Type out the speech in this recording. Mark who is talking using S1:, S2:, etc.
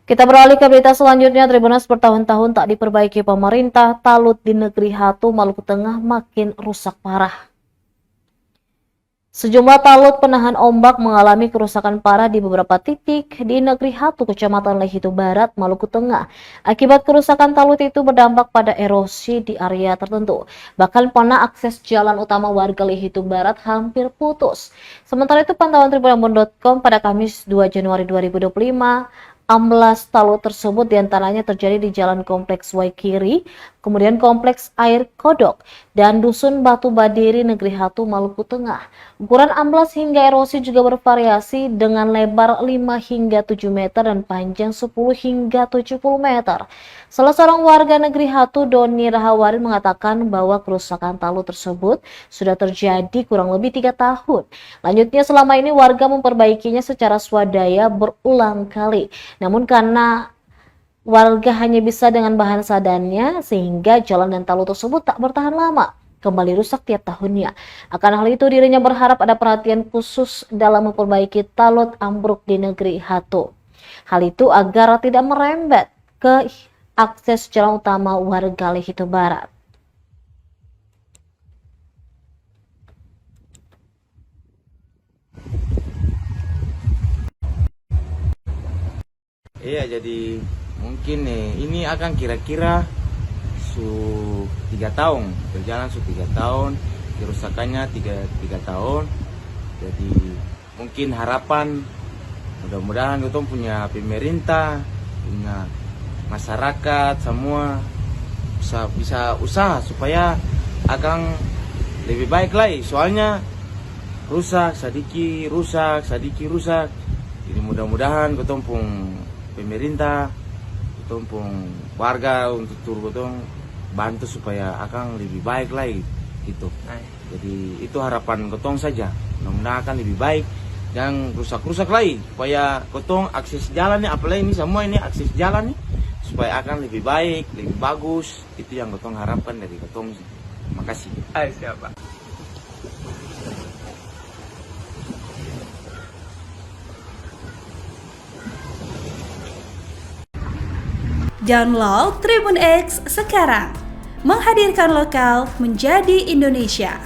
S1: Kita beralih ke berita selanjutnya. Tribunnews bertahun-tahun tak diperbaiki pemerintah, talut di negeri Hatu, Maluku Tengah makin rusak parah. Sejumlah talut penahan ombak mengalami kerusakan parah di beberapa titik di negeri Hatu, Kecamatan Lehitu Barat, Maluku Tengah. Akibat kerusakan talut itu berdampak pada erosi di area tertentu. Bahkan panah akses jalan utama warga Lehitu Barat hampir putus. Sementara itu pantauan tribunambon.com pada Kamis 2 Januari 2025, amblas talut tersebut diantaranya terjadi di Jalan Kompleks Waikiri, kemudian Kompleks Air Kodok, dan Dusun Batu Badiri, Negeri Hatu, Maluku Tengah. Ukuran amblas hingga erosi juga bervariasi dengan lebar 5 hingga 7 meter dan panjang 10 hingga 70 meter. Salah seorang warga Negeri Hatu, Doni Rahawari, mengatakan bahwa kerusakan talut tersebut sudah terjadi kurang lebih 3 tahun. Lanjutnya, selama ini warga memperbaikinya secara swadaya berulang kali. Namun karena warga hanya bisa dengan bahan seadanya, sehingga jalan dan talut tersebut tak bertahan lama, kembali rusak tiap tahunnya. Akan hal itu, dirinya berharap ada perhatian khusus dalam memperbaiki talut ambruk di negeri Hatu. Hal itu agar tidak merembet ke akses jalan utama warga Lehitu Barat.
S2: Iya, jadi mungkin ini akan kira-kira 3 tahun berjalan, 3 tahun kerusakannya, tiga tahun. Jadi mungkin harapan mudah-mudahan kita punya pemerintah, punya masyarakat semua bisa usaha supaya akan lebih baik lagi. Soalnya rusak sedikit rusak. Jadi mudah-mudahan kita pun pemerintah, kita pun warga untuk turut bantu supaya akan lebih baik lagi gitu. Jadi itu harapan kotong saja. Mudah-mudahan akan lebih baik dan rusak lagi supaya kotong akses jalan nih, apalagi ini semua ini akses jalan nih, supaya akan lebih baik, lebih bagus. Itu yang kotong harapkan dari kotong. Terima kasih.
S3: Siapa?
S4: Download Tribun X sekarang, menghadirkan lokal menjadi Indonesia.